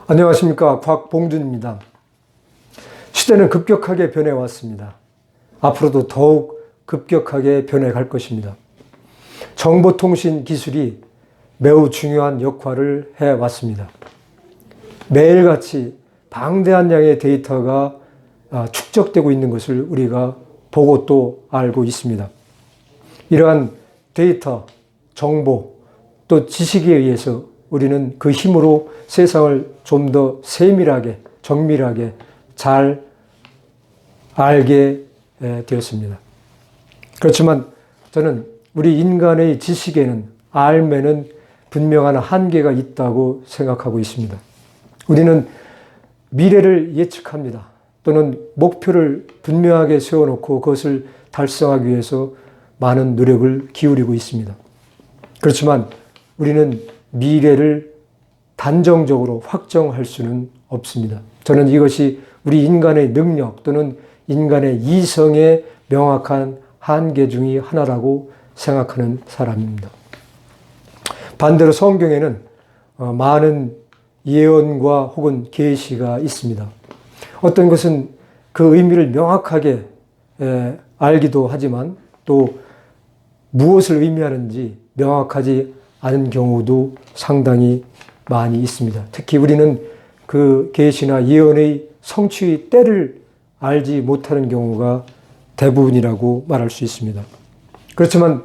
안녕하십니까, 곽봉준입니다. 시대는 급격하게 변해왔습니다. 앞으로도 더욱 급격하게 변해갈 것입니다. 정보통신 기술이 매우 중요한 역할을 해왔습니다. 매일같이 방대한 양의 데이터가 축적되고 있는 것을 우리가 보고 또 알고 있습니다. 이러한 데이터, 정보, 또 지식에 의해서 우리는 그 힘으로 세상을 좀 더 세밀하게, 정밀하게 잘 알게 되었습니다. 그렇지만 저는 우리 인간의 지식에는, 알매는 분명한 한계가 있다고 생각하고 있습니다. 우리는 미래를 예측합니다. 또는 목표를 분명하게 세워놓고 그것을 달성하기 위해서 많은 노력을 기울이고 있습니다. 그렇지만 우리는 미래를 단정적으로 확정할 수는 없습니다. 저는 이것이 우리 인간의 능력 또는 인간의 이성의 명확한 한계 중의 하나라고 생각하는 사람입니다. 반대로 성경에는 많은 예언과 혹은 계시가 있습니다. 어떤 것은 그 의미를 명확하게 알기도 하지만 또 무엇을 의미하는지 명확하지 않은 경우도 상당히 많이 있습니다. 특히 우리는 그 계시나 예언의 성취의 때를 알지 못하는 경우가 대부분이라고 말할 수 있습니다. 그렇지만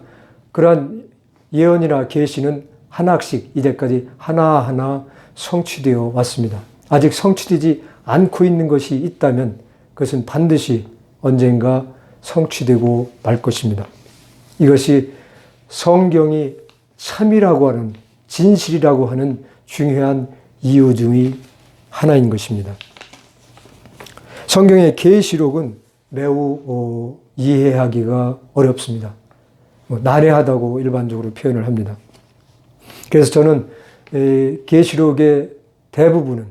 그러한 예언이나 계시는 하나씩 이제까지 하나하나 성취되어 왔습니다. 아직 성취되지 않고 있는 것이 있다면 그것은 반드시 언젠가 성취되고 말 것입니다. 이것이 성경이 참이라고 하는, 진실이라고 하는 중요한 이유 중의 하나인 것입니다. 성경의 계시록은 매우 이해하기가 어렵습니다. 난해하다고 일반적으로 표현을 합니다. 그래서 저는 계시록의 대부분은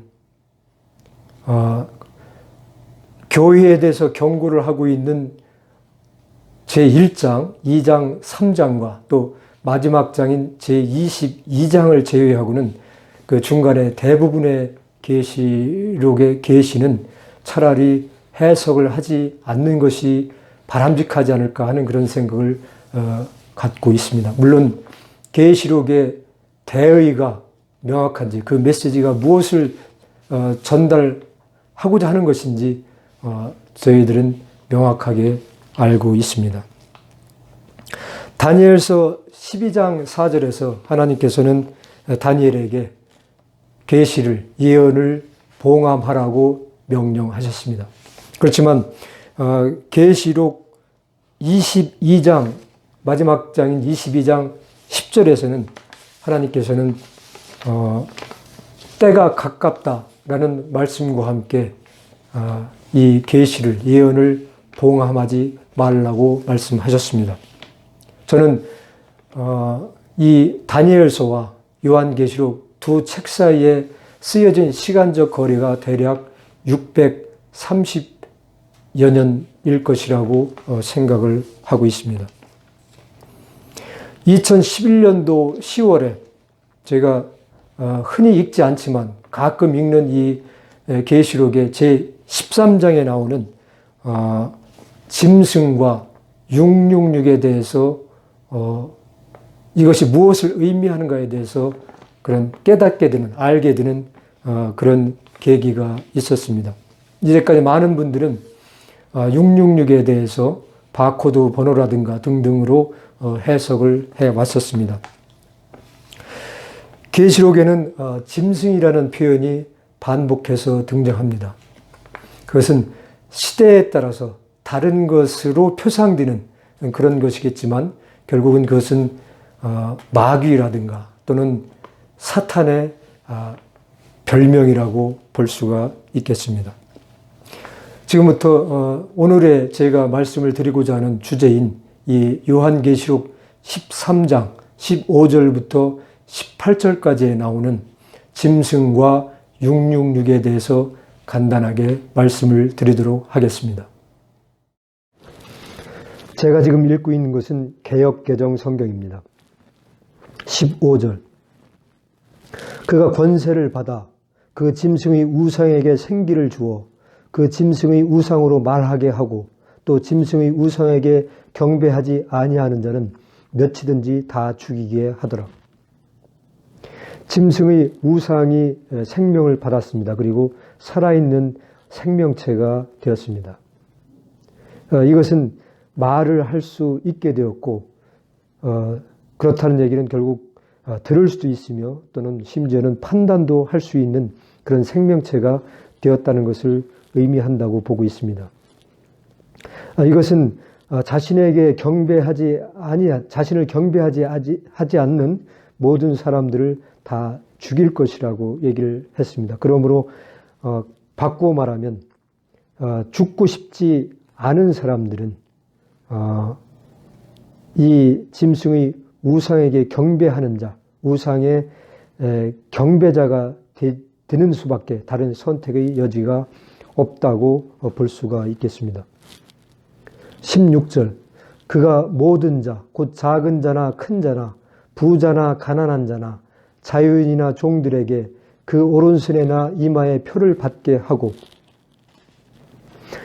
교회에 대해서 경고를 하고 있는 제1장, 2장, 3장과 또 마지막 장인 제22장을 제외하고는 그 중간에 대부분의 계시록의 계시는 차라리 해석을 하지 않는 것이 바람직하지 않을까 하는 그런 생각을 갖고 있습니다. 물론 계시록의 대의가 명확한지, 그 메시지가 무엇을 전달하고자 하는 것인지 저희들은 명확하게 알고 있습니다. 다니엘서 12장 4절에서 하나님께서는 다니엘에게 계시를, 예언을 봉함하라고 명령하셨습니다. 그렇지만 계시록 22장, 마지막 장인 22장 10절에서는 하나님께서는 때가 가깝다라는 말씀과 함께 이 계시를, 예언을 봉함하지 말라고 말씀하셨습니다. 저는 이 다니엘서와 요한계시록 두 책 사이에 쓰여진 시간적 거리가 대략 630여 년일 것이라고 생각을 하고 있습니다. 2011년도 10월에 제가 흔히 읽지 않지만 가끔 읽는 이 계시록의 제13장에 나오는 짐승과 666에 대해서 이것이 무엇을 의미하는가에 대해서 그런 깨닫게 되는, 알게 되는 그런 계기가 있었습니다. 이제까지 많은 분들은 666에 대해서 바코드 번호라든가 등등으로 해석을 해왔었습니다. 계시록에는 짐승이라는 표현이 반복해서 등장합니다. 그것은 시대에 따라서 다른 것으로 표상되는 그런 것이겠지만 결국은 그것은 마귀라든가 또는 사탄의 별명이라고 볼 수가 있겠습니다. 지금부터 오늘의 제가 말씀을 드리고자 하는 주제인 이 요한계시록 13장 15절부터 18절까지에 나오는 짐승과 666에 대해서 간단하게 말씀을 드리도록 하겠습니다. 제가 지금 읽고 있는 것은 개역개정 성경입니다. 15절. 그가 권세를 받아 그 짐승의 우상에게 생기를 주어 그 짐승의 우상으로 말하게 하고 또 짐승의 우상에게 경배하지 아니하는 자는 몇이든지 다 죽이게 하더라. 짐승의 우상이 생명을 받았습니다. 그리고 살아있는 생명체가 되었습니다. 이것은 말을 할 수 있게 되었고 그렇다는 얘기는 결국 들을 수도 있으며 또는 심지어는 판단도 할 수 있는 그런 생명체가 되었다는 것을 의미한다고 보고 있습니다. 이것은 자신을 경배하지 않는 모든 사람들을 다 죽일 것이라고 얘기를 했습니다. 그러므로 바꾸어 말하면 죽고 싶지 않은 사람들은 이 짐승의 우상에게 경배하는 자, 우상의 경배자가 되는 수밖에 다른 선택의 여지가 없다고 볼 수가 있겠습니다. 16절, 그가 모든 자, 곧 작은 자나 큰 자나 부자나 가난한 자나 자유인이나 종들에게 그 오른손에나 이마에 표를 받게 하고,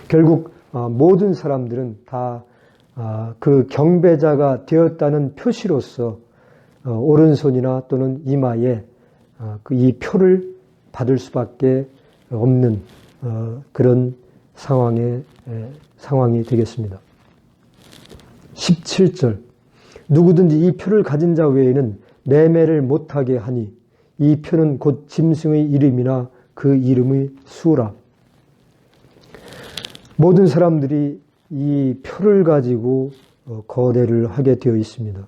결국 모든 사람들은 다 그 경배자가 되었다는 표시로서 오른손이나 또는 이마에 이 표를 받을 수밖에 없는 그런 상황이 되겠습니다. 17절, 누구든지 이 표를 가진 자 외에는 매매를 못하게 하니 이 표는 곧 짐승의 이름이나 그 이름의 수라. 모든 사람들이 이 표를 가지고 거래를 하게 되어 있습니다.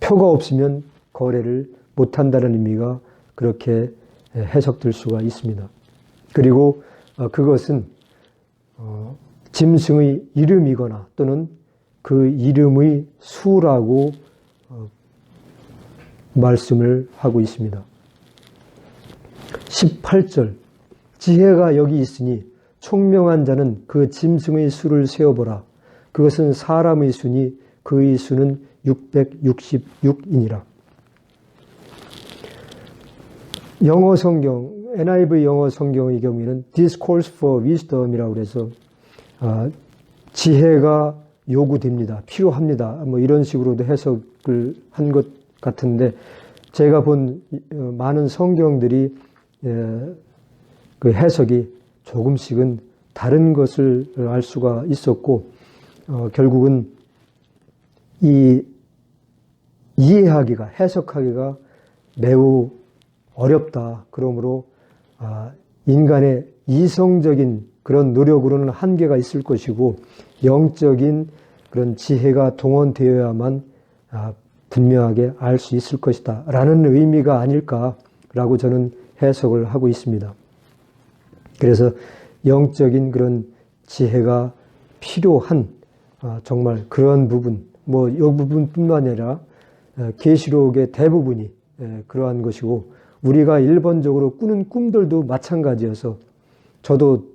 표가 없으면 거래를 못한다는 의미가 그렇게 해석될 수가 있습니다. 그리고 그것은 짐승의 이름이거나 또는 그 이름의 수라고 말씀을 하고 있습니다. 18절, 지혜가 여기 있으니 총명한 자는 그 짐승의 수를 세어보라. 그것은 사람의 수니 그의 수는 666이니라. 영어 성경, NIV 영어 성경의 경우에는 Discourse for Wisdom이라고 해서 지혜가 요구됩니다. 필요합니다. 뭐 이런 식으로도 해석을 한 것 같은데, 제가 본 많은 성경들이 그 해석이 조금씩은 다른 것을 알 수가 있었고, 결국은 이해하기가, 해석하기가 매우 어렵다. 그러므로 인간의 이성적인 그런 노력으로는 한계가 있을 것이고 영적인 그런 지혜가 동원되어야만 분명하게 알 수 있을 것이다 라는 의미가 아닐까라고 저는 해석을 하고 있습니다. 그래서 영적인 그런 지혜가 필요한 정말 그런 부분, 뭐 이 부분뿐만 아니라 계시록의 대부분이 그러한 것이고, 우리가 일반적으로 꾸는 꿈들도 마찬가지여서 저도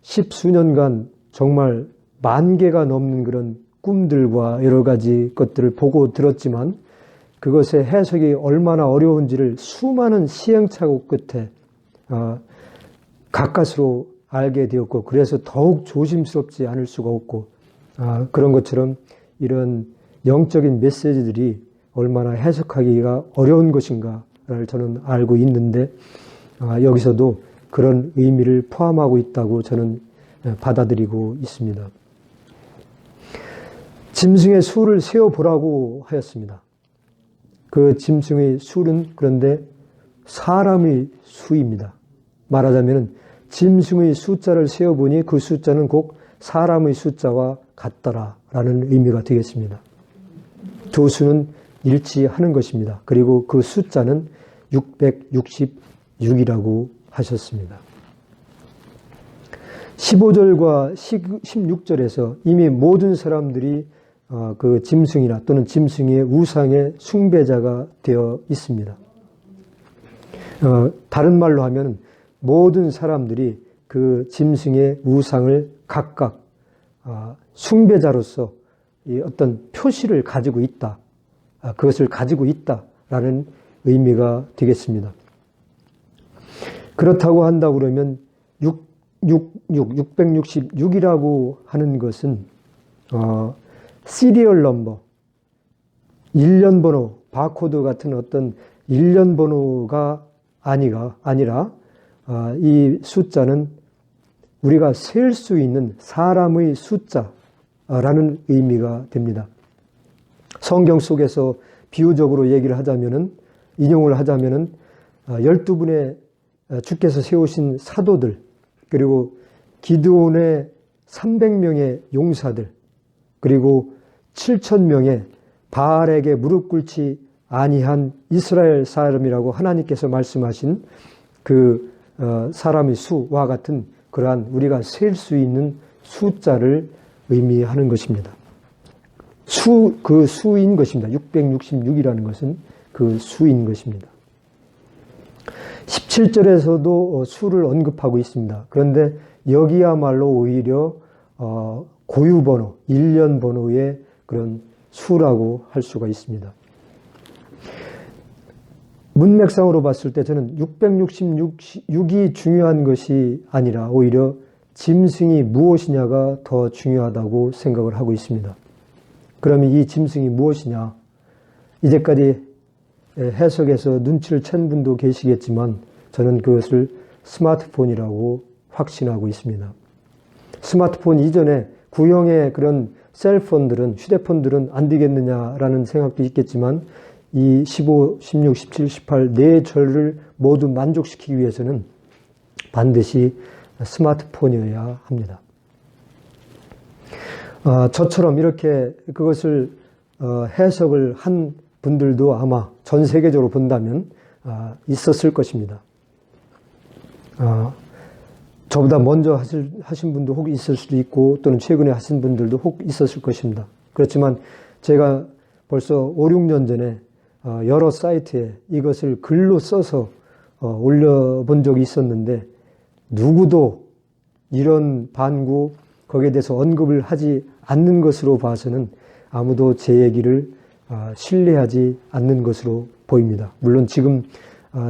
10수년간 정말 10,000개가 넘는 그런 꿈들과 여러 가지 것들을 보고 들었지만 그것의 해석이 얼마나 어려운지를 수많은 시행착오 끝에 가까스로 알게 되었고, 그래서 더욱 조심스럽지 않을 수가 없고, 그런 것처럼 이런 영적인 메시지들이 얼마나 해석하기가 어려운 것인가를 저는 알고 있는데, 여기서도 그런 의미를 포함하고 있다고 저는 받아들이고 있습니다. 짐승의 수를 세어보라고 하였습니다. 그 짐승의 수는 그런데 사람의 수입니다. 말하자면 짐승의 숫자를 세어보니 그 숫자는 곧 사람의 숫자와 같더라라는 의미가 되겠습니다. 두 수는 일치하는 것입니다. 그리고 그 숫자는 666이라고 하셨습니다. 15절과 16절에서 이미 모든 사람들이 그 짐승이나 또는 짐승의 우상의 숭배자가 되어 있습니다. 다른 말로 하면 모든 사람들이 그 짐승의 우상을 각각 숭배자로서 어떤 표시를 가지고 있다. 그것을 가지고 있다라는 의미가 되겠습니다. 그렇다고 한다고 그러면 666이라고 하는 것은 시리얼 넘버, 일련 번호, 바코드 같은 어떤 일련 번호가 아니라 이 숫자는 우리가 셀 수 있는 사람의 숫자라는 의미가 됩니다. 성경 속에서 비유적으로 얘기를 하자면은, 인용을 하자면은 12분의 주께서 세우신 사도들, 그리고 기드온의 300명의 용사들, 그리고 7,000명의 바알에게 무릎 꿇지 아니한 이스라엘 사람이라고 하나님께서 말씀하신 그 사람의 수와 같은 그러한 우리가 셀 수 있는 숫자를 의미하는 것입니다. 그 수인 것입니다. 666이라는 것은 그 수인 것입니다. 17절에서도 수를 언급하고 있습니다. 그런데 여기야말로 오히려 고유번호, 일련 번호의 그런 수라고 할 수가 있습니다. 문맥상으로 봤을 때 저는 666이 중요한 것이 아니라 오히려 짐승이 무엇이냐가 더 중요하다고 생각을 하고 있습니다. 그러면 이 짐승이 무엇이냐? 이제까지 해석에서 눈치를 챈 분도 계시겠지만 저는 그것을 스마트폰이라고 확신하고 있습니다. 스마트폰 이전에 구형의 그런 셀폰들은, 휴대폰들은 안 되겠느냐라는 생각도 있겠지만 이 15, 16, 17, 18 네 절을 모두 만족시키기 위해서는 반드시 스마트폰이어야 합니다. 저처럼 이렇게 그것을 해석을 한 분들도 아마 전 세계적으로 본다면 있었을 것입니다. 저보다 먼저 하신 분도 혹 있을 수도 있고 또는 최근에 하신 분들도 혹 있었을 것입니다. 그렇지만 제가 벌써 5, 6년 전에 여러 사이트에 이것을 글로 써서 올려본 적이 있었는데 누구도 이런 반구 거기에 대해서 언급을 하지 않는 것으로 봐서는 아무도 제 얘기를 신뢰하지 않는 것으로 보입니다. 물론 지금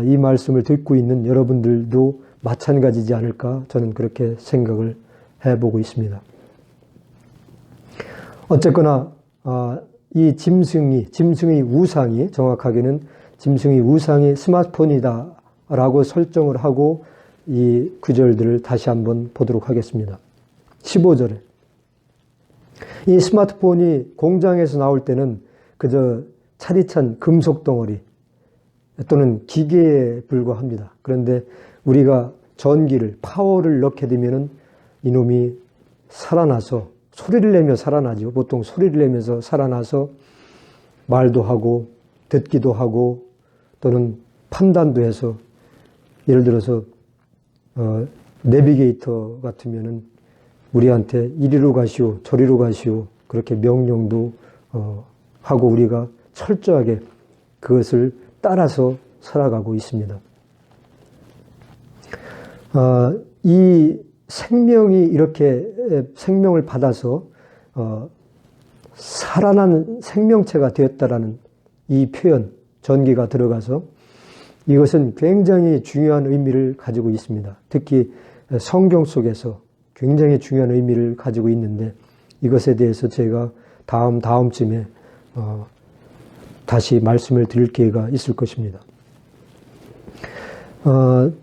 이 말씀을 듣고 있는 여러분들도 마찬가지지 않을까 저는 그렇게 생각을 해보고 있습니다. 어쨌거나 이 짐승의 우상이 정확하게는 짐승의 우상이 스마트폰이다 라고 설정을 하고 이 구절들을 다시 한번 보도록 하겠습니다. 15절에 이 스마트폰이 공장에서 나올 때는 그저 차디찬 금속 덩어리 또는 기계에 불과합니다. 그런데 우리가 전기를, 파워를 넣게 되면은 이놈이 살아나서 소리를 내며 살아나죠. 보통 소리를 내면서 살아나서 말도 하고 듣기도 하고 또는 판단도 해서 예를 들어서 내비게이터 같으면은 우리한테 이리로 가시오, 저리로 가시오 그렇게 명령도 하고 우리가 철저하게 그것을 따라서 살아가고 있습니다. 이 생명이 이렇게 생명을 받아서 살아난 생명체가 되었다라는 이 표현, 전기가 들어가서 이것은 굉장히 중요한 의미를 가지고 있습니다. 특히 성경 속에서 굉장히 중요한 의미를 가지고 있는데 이것에 대해서 제가 다음쯤에 다시 말씀을 드릴 기회가 있을 것입니다.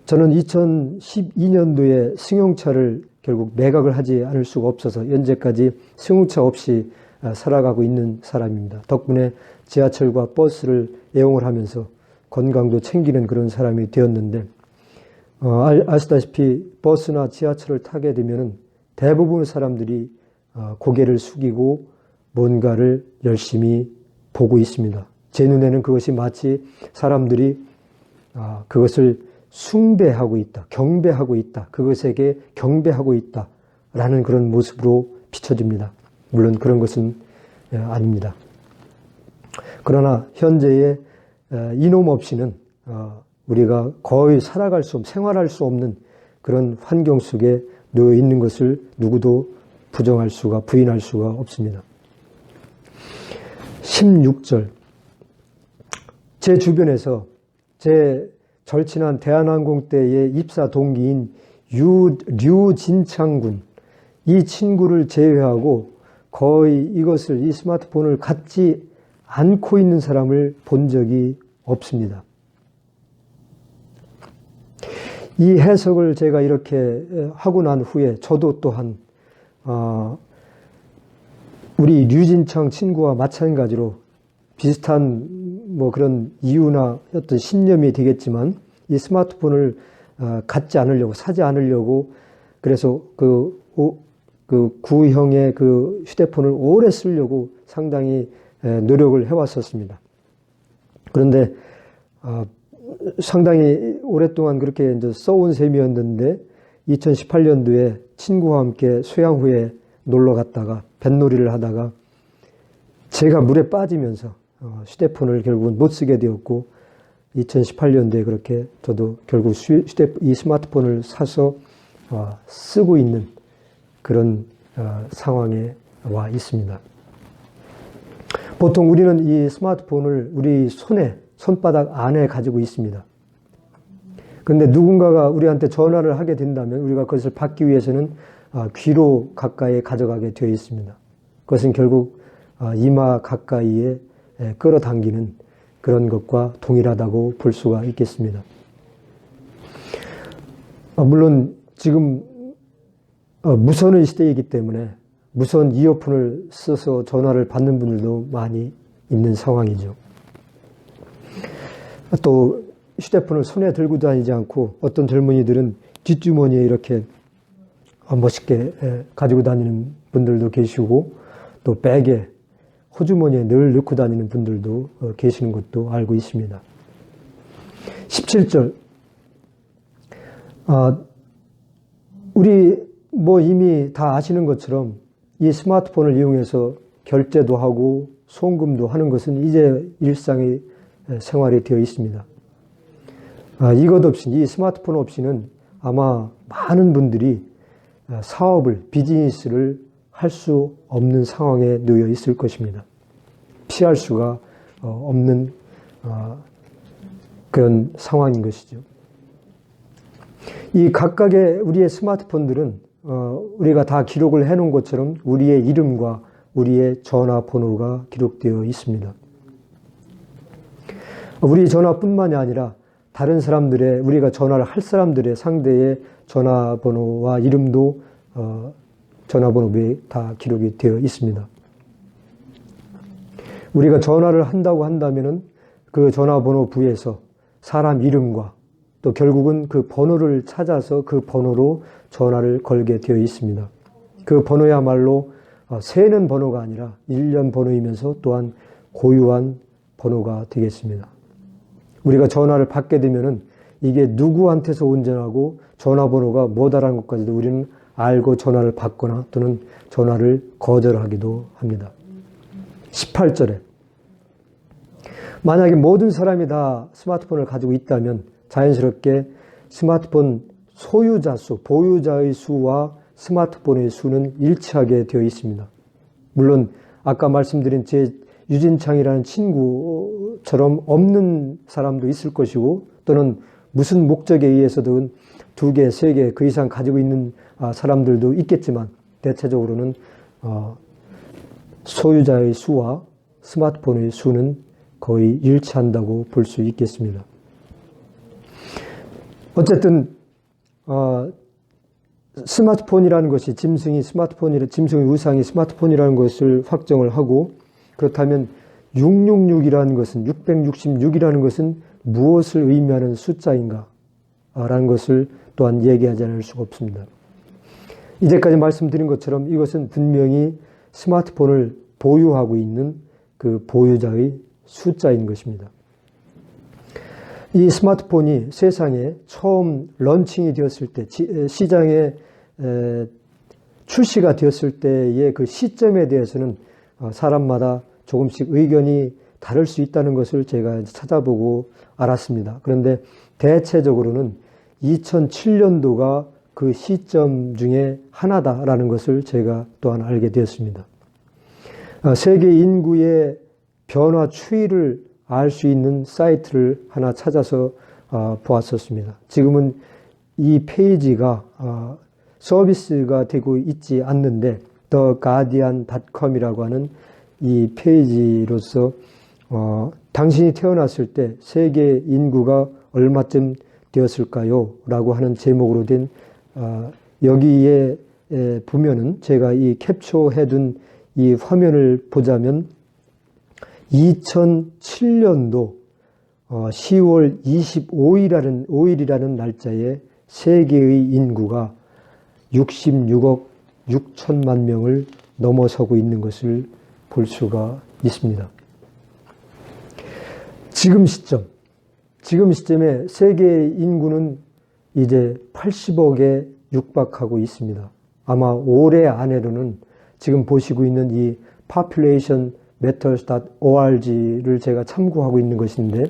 저는 2012년도에 승용차를 결국 매각을 하지 않을 수가 없어서 현재까지 승용차 없이 살아가고 있는 사람입니다. 덕분에 지하철과 버스를 애용을 하면서 건강도 챙기는 그런 사람이 되었는데 아시다시피 버스나 지하철을 타게 되면 대부분의 사람들이 고개를 숙이고 뭔가를 열심히 보고 있습니다. 제 눈에는 그것이 마치 사람들이 그것을 숭배하고 있다, 경배하고 있다, 그것에게 경배하고 있다라는 그런 모습으로 비춰집니다. 물론 그런 것은 아닙니다. 그러나 현재의 이놈 없이는 우리가 거의 살아갈 수 없는, 생활할 수 없는 그런 환경 속에 놓여 있는 것을 누구도 부인할 수가 없습니다. 16절. 제 주변에서 제 절친한 대한항공 때의 입사 동기인 류진창군, 이 친구를 제외하고 거의 이 스마트폰을 갖지 않고 있는 사람을 본 적이 없습니다. 이 해석을 제가 이렇게 하고 난 후에 저도 또한 우리 류진창 친구와 마찬가지로 비슷한 그런 이유나 어떤 신념이 되겠지만 이 스마트폰을 갖지 않으려고, 사지 않으려고, 그래서 그 구형의 그 휴대폰을 오래 쓰려고 상당히 노력을 해왔었습니다. 그런데 상당히 오랫동안 그렇게 이제 써온 셈이었는데 2018년도에 친구와 함께 소양후에 놀러 갔다가 뱃놀이를 하다가 제가 물에 빠지면서 휴대폰을 결국은 못 쓰게 되었고 2018년도에 그렇게 저도 결국 이 스마트폰을 사서 쓰고 있는 그런 상황에 와 있습니다. 보통 우리는 이 스마트폰을 우리 손바닥 안에 가지고 있습니다. 그런데 누군가가 우리한테 전화를 하게 된다면 우리가 그것을 받기 위해서는 귀로 가까이 가져가게 되어 있습니다. 그것은 결국 이마 가까이에 끌어당기는 그런 것과 동일하다고 볼 수가 있겠습니다. 물론 지금 무선의 시대이기 때문에 무선 이어폰을 써서 전화를 받는 분들도 많이 있는 상황이죠. 또 휴대폰을 손에 들고 다니지 않고 어떤 젊은이들은 뒷주머니에 이렇게 멋있게 가지고 다니는 분들도 계시고 또 백에 호주머니에 늘 넣고 다니는 분들도 계시는 것도 알고 있습니다. 17절 우리 이미 다 아시는 것처럼 이 스마트폰을 이용해서 결제도 하고 송금도 하는 것은 이제 일상의 생활이 되어 있습니다. 이것 없이, 이 스마트폰 없이는 아마 많은 분들이 사업을, 비즈니스를 할 수 없는 상황에 놓여 있을 것입니다. 피할 수가 없는 그런 상황인 것이죠. 이 각각의 우리의 스마트폰들은 우리가 다 기록을 해놓은 것처럼 우리의 이름과 우리의 전화번호가 기록되어 있습니다. 우리 전화뿐만이 아니라 다른 사람들의, 우리가 전화를 할 사람들의 상대의 전화번호와 이름도 전화번호부에 다 기록이 되어 있습니다. 우리가 전화를 한다고 한다면은 그 전화번호부에서 사람 이름과 또 결국은 그 번호를 찾아서 그 번호로 전화를 걸게 되어 있습니다. 그 번호야말로 세는 번호가 아니라 일련 번호이면서 또한 고유한 번호가 되겠습니다. 우리가 전화를 받게 되면은 이게 누구한테서 온 전화고 전화번호가 뭐다라는 것까지도 우리는 알고 전화를 받거나 또는 전화를 거절하기도 합니다. 18절에 만약에 모든 사람이 다 스마트폰을 가지고 있다면 자연스럽게 스마트폰 소유자 수, 보유자의 수와 스마트폰의 수는 일치하게 되어 있습니다. 물론 아까 말씀드린 제 유진창이라는 친구처럼 없는 사람도 있을 것이고 또는 무슨 목적에 의해서든 2개, 3개 그 이상 가지고 있는 사람들도 있겠지만 대체적으로는 소유자의 수와 스마트폰의 수는 거의 일치한다고 볼 수 있겠습니다. 어쨌든 스마트폰이라는 것이 짐승의 우상이 스마트폰이라는 것을 확정을 하고 그렇다면 666이라는 것은 666이라는 것은 무엇을 의미하는 숫자인가 라는 것을 또한 얘기하지 않을 수가 없습니다. 이제까지 말씀드린 것처럼 이것은 분명히 스마트폰을 보유하고 있는 그 보유자의 숫자인 것입니다. 이 스마트폰이 세상에 처음 런칭이 되었을 때, 시장에 출시가 되었을 때의 그 시점에 대해서는 사람마다 조금씩 의견이 다를 수 있다는 것을 제가 찾아보고 알았습니다. 그런데 대체적으로는 2007년도가 그 시점 중에 하나다라는 것을 제가 또한 알게 되었습니다. 세계 인구의 변화 추이를 알 수 있는 사이트를 하나 찾아서 보았었습니다. 지금은 이 페이지가 서비스가 되고 있지 않는데 theguardian.com이라고 하는 이 페이지로서 당신이 태어났을 때 세계 인구가 얼마쯤 되었을까요? 라고 하는 제목으로 된 여기에 보면은 제가 이 캡처해둔 이 화면을 보자면 2007년도 10월 25일이라는 날짜에 세계의 인구가 66억 6천만 명을 넘어서고 있는 것을 볼 수가 있습니다. 지금 시점에 세계 인구는 이제 80억에 육박하고 있습니다. 아마 올해 안에로는 지금 보시고 있는 이 populationmatters.org를 제가 참고하고 있는 것인데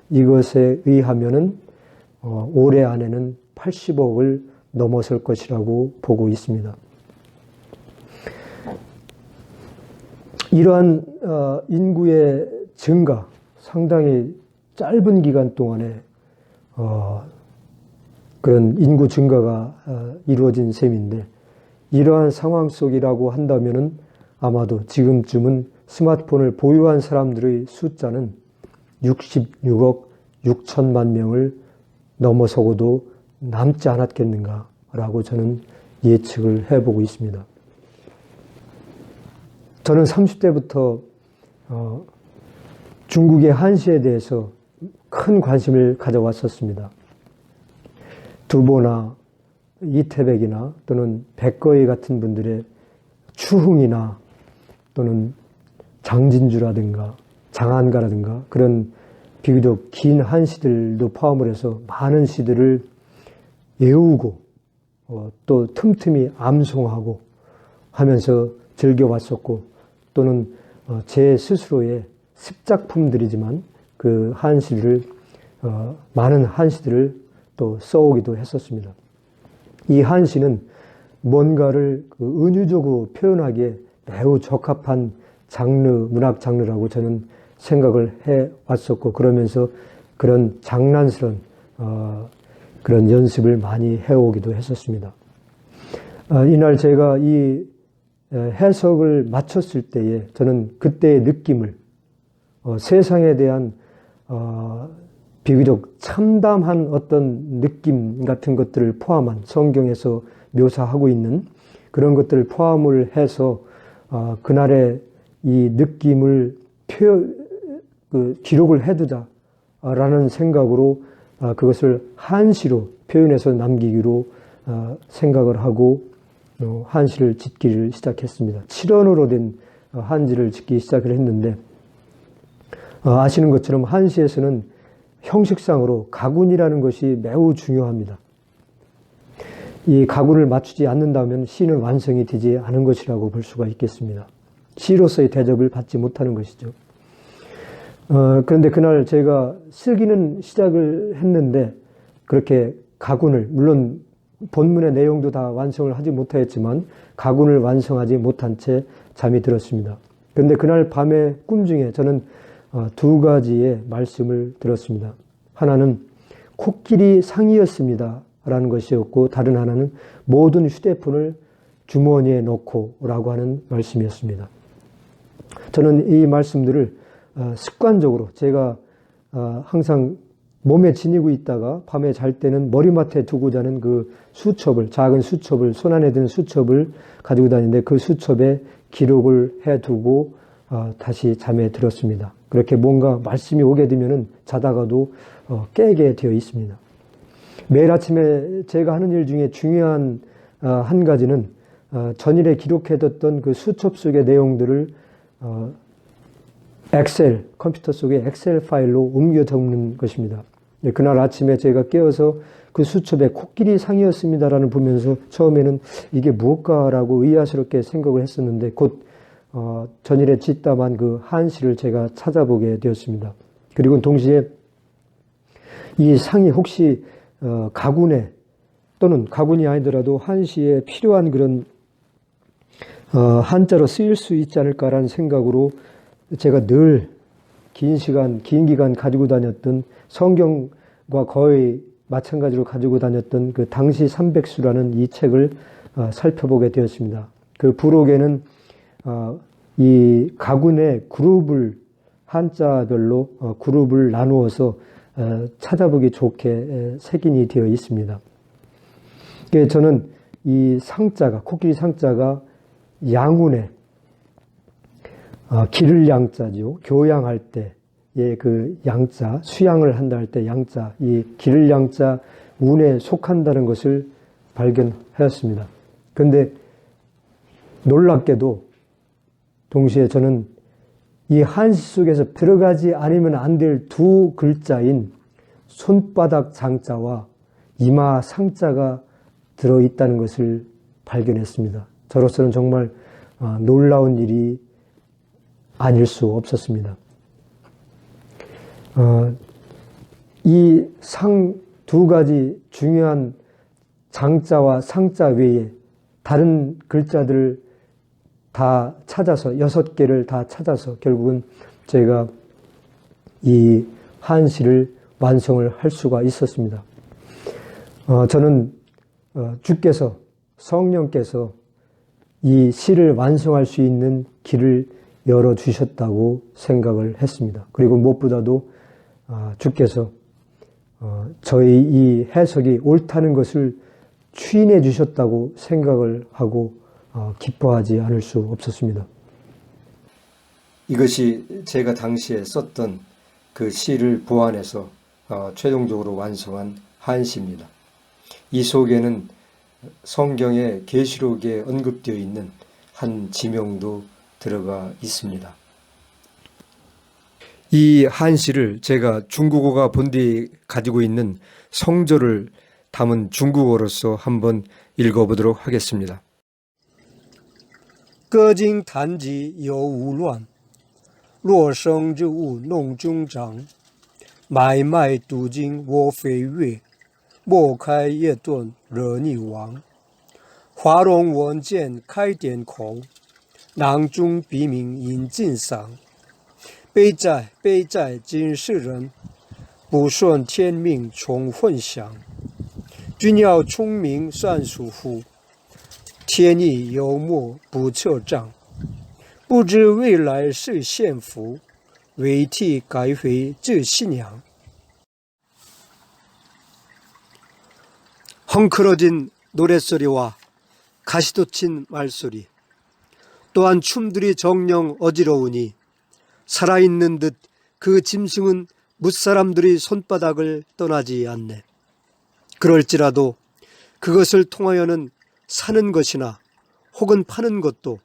이것에 의하면은 올해 안에는 80억을 넘어설 것이라고 보고 있습니다. 이러한 인구의 증가, 상당히 짧은 기간 동안에 그런 인구 증가가 이루어진 셈인데 이러한 상황 속이라고 한다면은 아마도 지금쯤은 스마트폰을 보유한 사람들의 숫자는 66억 6천만 명을 넘어서고도 남지 않았겠는가라고 저는 예측을 해보고 있습니다. 저는 30대부터 중국의 한시에 대해서 큰 관심을 가져왔었습니다. 두보나 이태백이나 또는 백거이 같은 분들의 추흥이나 또는 장진주라든가 장안가라든가 그런 비교적 긴 한시들도 포함을 해서 많은 시들을 외우고 또 틈틈이 암송하고 하면서 즐겨왔었고 또는 제 스스로의 습작품들이지만 그 한시를 많은 한시들을 또 써오기도 했었습니다. 이 한시는 뭔가를 은유적으로 표현하기에 매우 적합한 문학 장르라고 저는 생각을 해왔었고 그러면서 그런 장난스러운 그런 연습을 많이 해오기도 했었습니다. 이날 제가 이 해석을 마쳤을 때에 저는 그때의 느낌을 세상에 대한 비교적 참담한 어떤 느낌 같은 것들을 포함한 성경에서 묘사하고 있는 그런 것들을 포함을 해서 그날의 이 느낌을 기록을 해두자라는 생각으로 그것을 한시로 표현해서 남기기로 생각을 하고 한시를 짓기를 시작했습니다. 7원으로 된 한지를 짓기 시작을 했는데 아시는 것처럼 한시에서는 형식상으로 가군이라는 것이 매우 중요합니다. 이 가군을 맞추지 않는다면 시는 완성이 되지 않은 것이라고 볼 수가 있겠습니다. 시로서의 대접을 받지 못하는 것이죠. 그런데 그날 제가 쓰기는 시작을 했는데 그렇게 가군을 물론 본문의 내용도 다 완성을 하지 못하였지만 가군을 완성하지 못한 채 잠이 들었습니다. 그런데 그날 밤의 꿈 중에 저는 두 가지의 말씀을 들었습니다. 하나는 코끼리 상이었습니다 라는 것이었고 다른 하나는 모든 휴대폰을 주머니에 넣고 라고 하는 말씀이었습니다. 저는 이 말씀들을 습관적으로 제가 항상 몸에 지니고 있다가 밤에 잘 때는 머리맡에 두고 자는 그 수첩을, 작은 수첩을, 손 안에 든 수첩을 가지고 다니는데 그 수첩에 기록을 해두고 다시 잠에 들었습니다. 그렇게 뭔가 말씀이 오게 되면은 자다가도 깨게 되어 있습니다. 매일 아침에 제가 하는 일 중에 중요한 한 가지는 전일에 기록해뒀던 그 수첩 속의 내용들을 컴퓨터 속에 엑셀 파일로 옮겨 적는 것입니다. 그날 아침에 제가 깨어서 그 수첩에 코끼리 상이었습니다라는 보면서 처음에는 이게 무엇까라고 의아스럽게 생각을 했었는데 곧 전일에 짓담한 그 한시를 제가 찾아보게 되었습니다. 그리고 동시에 이 상이 혹시 가군에 또는 가군이 아니더라도 한시에 필요한 그런 한자로 쓰일 수 있지 않을까라는 생각으로 제가 늘 긴 기간 가지고 다녔던 성경 거의 마찬가지로 가지고 다녔던 그 당시 삼백수라는 이 책을 살펴보게 되었습니다. 그 부록에는 이 가군의 그룹을 한자별로 그룹을 나누어서 찾아보기 좋게 색인이 되어 있습니다. 저는 이 상자가, 코끼리 상자가 양운의 기를 양자죠. 교양할 때의 그 양자, 수양을 한다 할 때 양자, 이 기를 양자 운에 속한다는 것을 발견하였습니다. 그런데 놀랍게도 동시에 저는 이 한시 속에서 들어가지 않으면 안 될 두 글자인 손바닥 장자와 이마 상자가 들어있다는 것을 발견했습니다. 저로서는 정말 놀라운 일이 아닐 수 없었습니다. 이 상 두 가지 중요한 장자와 상자 외에 다른 글자들을 다 찾아서 6개를 다 찾아서 결국은 제가 이 한시를 완성을 할 수가 있었습니다. 저는 주께서 성령께서 이 시를 완성할 수 있는 길을 열어주셨다고 생각을 했습니다. 그리고 무엇보다도 주께서 저희 이 해석이 옳다는 것을 추인해 주셨다고 생각을 하고 기뻐하지 않을 수 없었습니다. 이것이 제가 당시에 썼던 그 시를 보완해서 최종적으로 완성한 한시입니다. 이 속에는 성경의 계시록에 언급되어 있는 한 지명도 들어가 있습니다. 이 한시를 제가 중국어가 본디 가지고 있는 성조를 담은 중국어로서 한번 읽어보도록 하겠습니다. 歌经弹疾犹无乱，若生之物弄中长。买卖笃经我非月，莫开夜遁惹逆王。华容文见开点口，囊中笔名引尽赏。悲哉悲哉今世人，不顺天命重混响。君要聪明算术乎？天意幽默不测账，不知未来是献福，为替改回这信仰。 헝클어진 노랫소리와 가시돋친 말소리, 또한 춤들이 정녕 어지러우니 살아있는 듯 그 짐승은 무사람들의 손바닥을 떠나지 않네. 그럴지라도 그것을 통하여는 사는 것이나 혹은 파는 것도,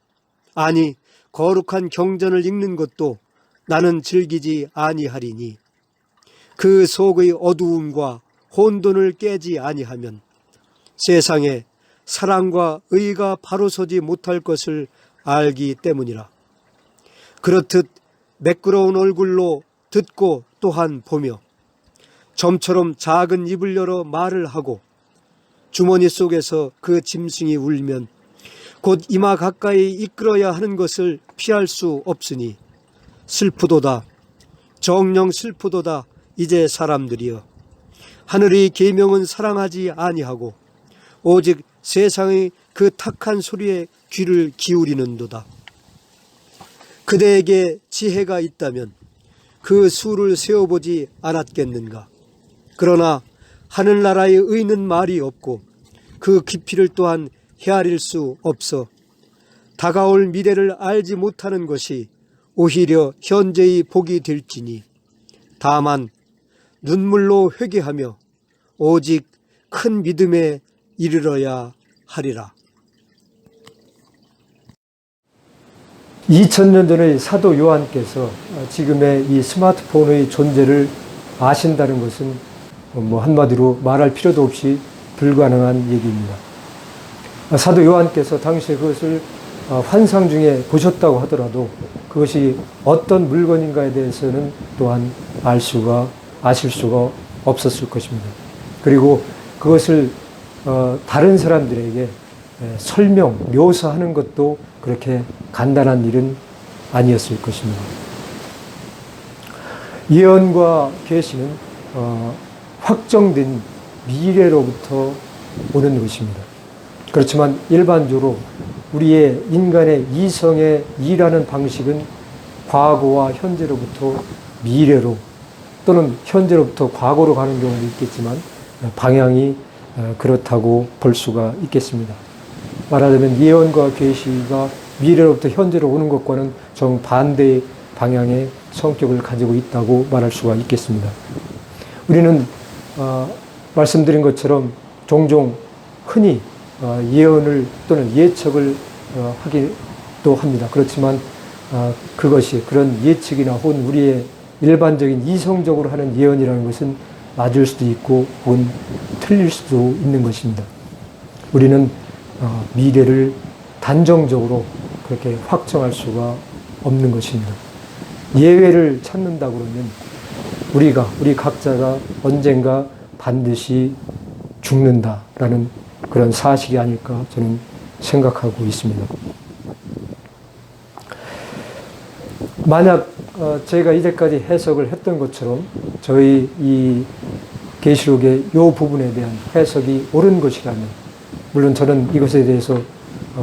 아니 거룩한 경전을 읽는 것도 나는 즐기지 아니하리니 그 속의 어두움과 혼돈을 깨지 아니하면 세상에 사랑과 의가 바로 서지 못할 것을 알기 때문이라. 그렇듯 매끄러운 얼굴로 듣고 또한 보며 점처럼 작은 입을 열어 말을 하고 주머니 속에서 그 짐승이 울면 곧 이마 가까이 이끌어야 하는 것을 피할 수 없으니 슬프도다 정녕 슬프도다 이제 사람들이여. 하늘의 계명은 사랑하지 아니하고 오직 세상의 그 탁한 소리에 귀를 기울이는도다. 그대에게 지혜가 있다면 그 수를 세어보지 않았겠는가. 그러나 하늘나라에 의는 말이 없고 그 깊이를 또한 헤아릴 수 없어 다가올 미래를 알지 못하는 것이 오히려 현재의 복이 될지니 다만 눈물로 회개하며 오직 큰 믿음에 이르러야 하리라. 2000년 전의 사도 요한께서 지금의 이 스마트폰의 존재를 아신다는 것은 한마디로 말할 필요도 없이 불가능한 얘기입니다. 사도 요한께서 당시에 그것을 환상 중에 보셨다고 하더라도 그것이 어떤 물건인가에 대해서는 또한 아실 수가 없었을 것입니다. 그리고 그것을 다른 사람들에게 묘사하는 것도 그렇게 간단한 일은 아니었을 것입니다. 예언과 계시는 확정된 미래로부터 오는 것입니다. 그렇지만 일반적으로 우리의 인간의 이성의 일하는 방식은 과거와 현재로부터 미래로 또는 현재로부터 과거로 가는 경우도 있겠지만 방향이 그렇다고 볼 수가 있겠습니다. 말하자면 예언과 계시가 미래로부터 현재로 오는 것과는 정반대의 방향의 성격을 가지고 있다고 말할 수가 있겠습니다. 우리는 말씀드린 것처럼 종종 흔히 예언을 또는 예측을 하기도 합니다. 그렇지만 그것이 그런 예측이나 혹은 우리의 일반적인 이성적으로 하는 예언이라는 것은 맞을 수도 있고 혹은 틀릴 수도 있는 것입니다. 우리는 미래를 단정적으로 그렇게 확정할 수가 없는 것입니다. 예외를 찾는다 그러면 우리 각자가 언젠가 반드시 죽는다라는 그런 사실이 아닐까 저는 생각하고 있습니다. 만약 저희가 이제까지 해석을 했던 것처럼 저희 이 계시록의 이 부분에 대한 해석이 옳은 것이라면, 물론 저는 이것에 대해서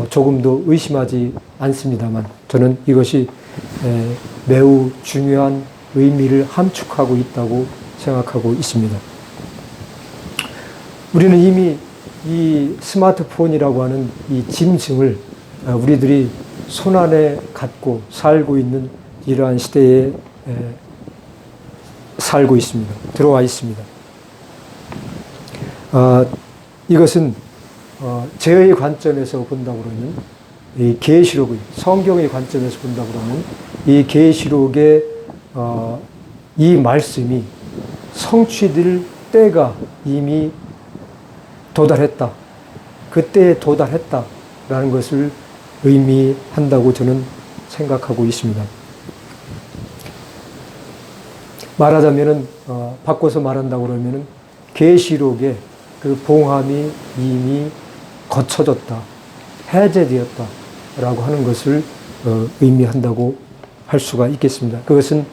조금도 의심하지 않습니다만 저는 이것이 매우 중요한 의미를 함축하고 있다고 생각하고 있습니다. 우리는 이미 이 스마트폰이라고 하는 이 짐승을 우리들이 손안에 갖고 살고 있는 이러한 시대에 살고 있습니다. 들어와 있습니다. 이것은 제의 관점에서 본다 그러면 이 계시록의 성경의 관점에서 본다 그러면 이 계시록의 이 말씀이 성취될 때가 이미 도달했다. 그때에 도달했다라는 것을 의미한다고 저는 생각하고 있습니다. 말하자면은 바꿔서 말한다고 그러면은 계시록의 그 봉함이 이미 거쳐졌다, 해제되었다라고 하는 것을 의미한다고 할 수가 있겠습니다. 그것은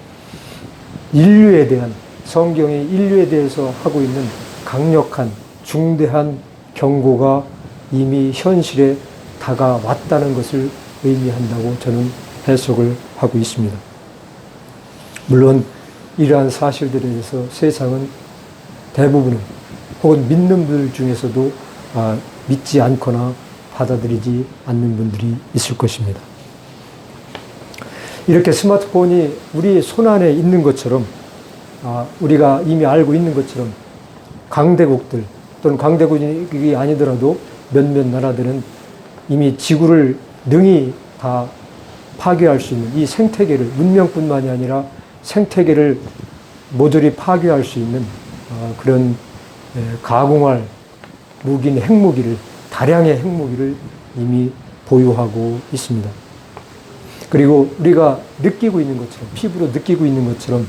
인류에 대한 성경이 인류에 대해서 하고 있는 강력한 중대한 경고가 이미 현실에 다가왔다는 것을 의미한다고 저는 해석을 하고 있습니다. 물론 이러한 사실들에 대해서 세상은 대부분은 혹은 믿는 분들 중에서도 믿지 않거나 받아들이지 않는 분들이 있을 것입니다. 이렇게 스마트폰이 우리 손안에 있는 것처럼 우리가 이미 알고 있는 것처럼 강대국들 또는 강대국이 아니더라도 몇몇 나라들은 이미 지구를 능히 다 파괴할 수 있는 이 생태계를, 문명뿐만이 아니라 생태계를 모조리 파괴할 수 있는 그런 가공할 무기인 핵무기를, 다량의 핵무기를 이미 보유하고 있습니다. 그리고 우리가 느끼고 있는 것처럼, 피부로 느끼고 있는 것처럼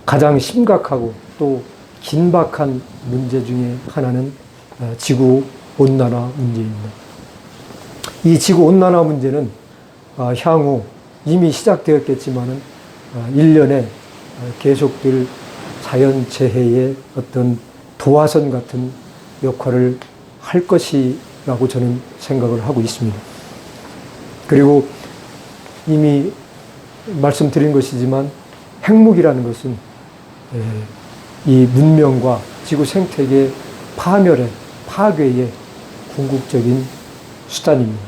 가장 심각하고 또 긴박한 문제 중에 하나는 지구 온난화 문제입니다. 이 지구 온난화 문제는 향후 이미 시작되었겠지만은 일련의 계속될 자연재해의 어떤 도화선 같은 역할을 할 것이라고 저는 생각을 하고 있습니다. 그리고 이미 말씀드린 것이지만 핵무기라는 것은 이 문명과 지구 생태계 파멸의, 파괴의 궁극적인 수단입니다.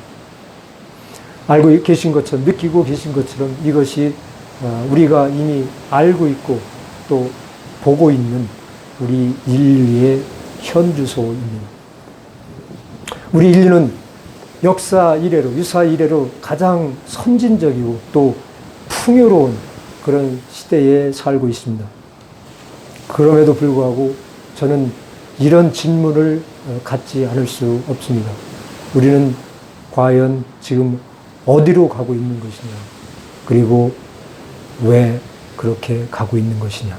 알고 계신 것처럼, 느끼고 계신 것처럼 이것이 우리가 이미 알고 있고 또 보고 있는 우리 인류의 현주소입니다. 우리 인류는 역사 이래로, 유사 이래로 가장 선진적이고 또 풍요로운 그런 시대에 살고 있습니다. 그럼에도 불구하고 저는 이런 질문을 갖지 않을 수 없습니다. 우리는 과연 지금 어디로 가고 있는 것이냐? 그리고 왜 그렇게 가고 있는 것이냐?